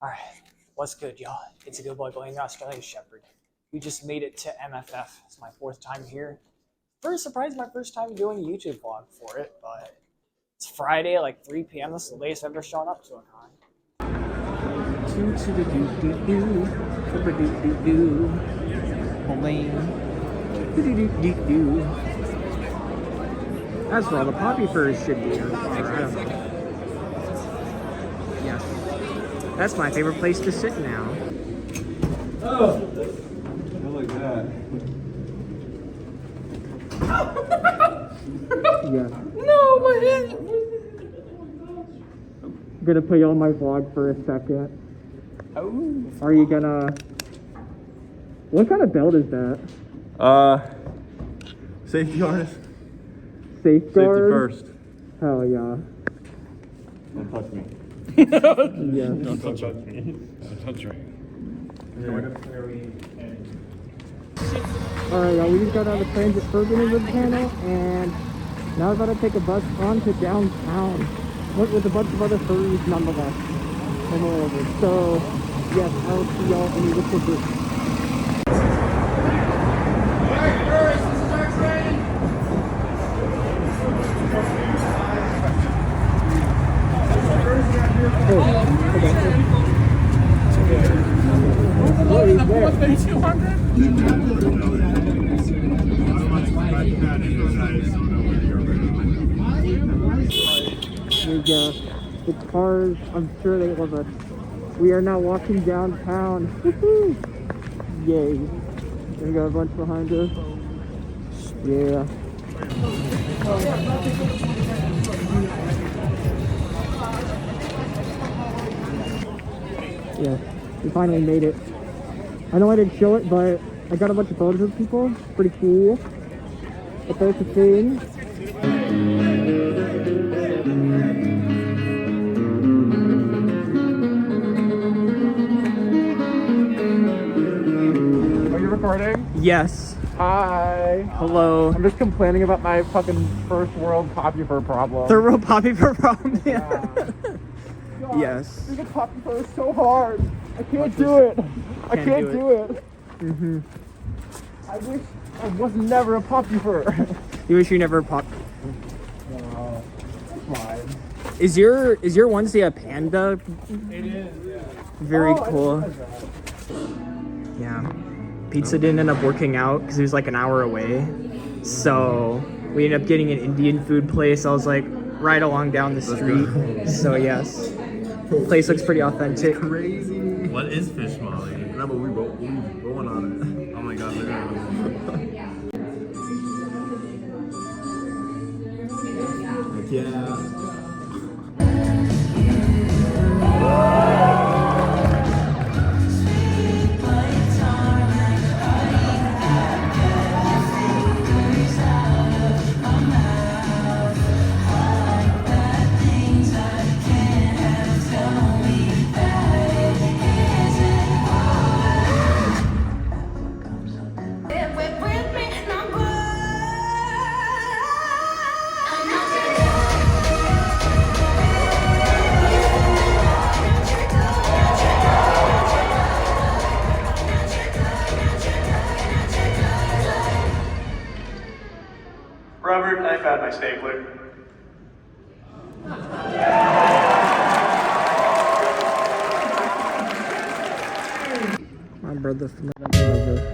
Alright, what's good, y'all? It's a good boy going Australian Shepherd. We just made it to MFF. It's my 4th time here. First surprise, my first time doing a YouTube vlog for it, but it's Friday, like 3 p.m. This is the latest I've ever shown up to a con. That's where all the poppy furs should be. Or I don't know. Yes. That's my favorite place to sit now. Oh! I like that. Yeah. No, my head! I'm gonna put you on my vlog for a second. Oh. Are you gonna... What kind of belt is that? Safety harness. Safeguard? Safety first. Hell yeah. Don't touch me. Yeah. Don't touch me. Don't touch me. Alright, y'all, we just got out of the transit urbanism panel, and now we're about to take a bus on to downtown with a bunch of other furries nonetheless. And moreover. So, yes, I will see y'all in a little bit. The cars, I'm sure they love us. We are now walking downtown. Woohoo! Yay. We got a bunch behind us. Yeah. Yeah, we finally made it. I know I didn't show it, but I got a bunch of photos of people. Pretty cool. But there's the thing. Are you recording? Yes. Hi. Hello. I'm just complaining about my fucking first world poppy fur problem. Third world poppy fur problem. Yeah. God, Yes. being a poppy fur is so hard. I can't do it. I can't do it. Mm-hmm. I wish I was never a poppy fur. You wish you never popped. No, it's fine. Is your Wednesday a panda? It is, yeah. Very Oh, cool. I didn't realize that. Yeah. Pizza didn't end up working out because it was like an hour away. So we ended up getting an Indian food place. I was like right along down the street. So yes. Place looks pretty authentic. Crazy. What is fish molly? No, but we rolling on it. Oh my god, look at it. Yeah. Robert, I found my stapler. My brother from another brother.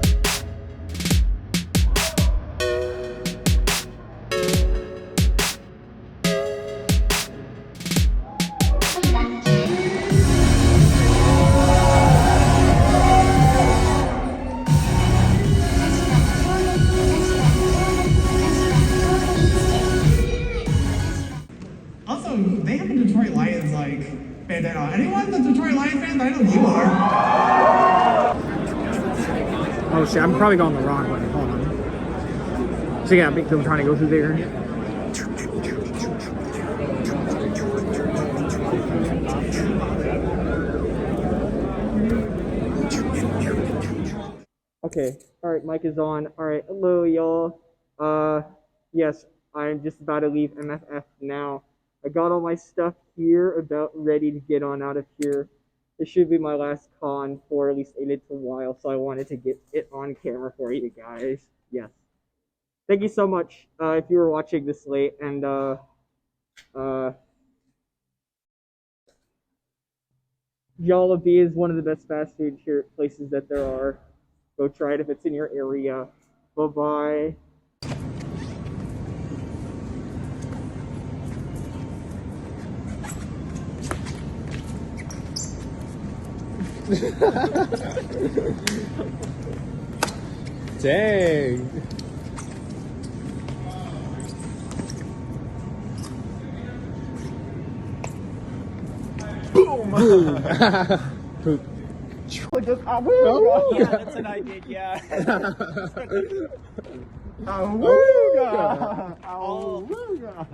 Also, they have a Detroit Lions like bandana. Anyone the Detroit Lions fans? I know you are. Oh shit, I'm probably going the wrong way. Hold on. So yeah, big people trying to go through there. Okay, alright, mic is on. Alright, hello y'all. Yes, I'm just about to leave MFF now. I got all my stuff here, about ready to get on out of here. This should be my last con for at least a little while, so I wanted to get it on camera for you guys. Yes. Thank you so much if you were watching this late, and Jollibee is one of the best fast food places that there are. Go try it if it's in your area. Bye-bye. Dang. Boom. Poop. Yeah, that's what I did, yeah. Awooga. Awooga.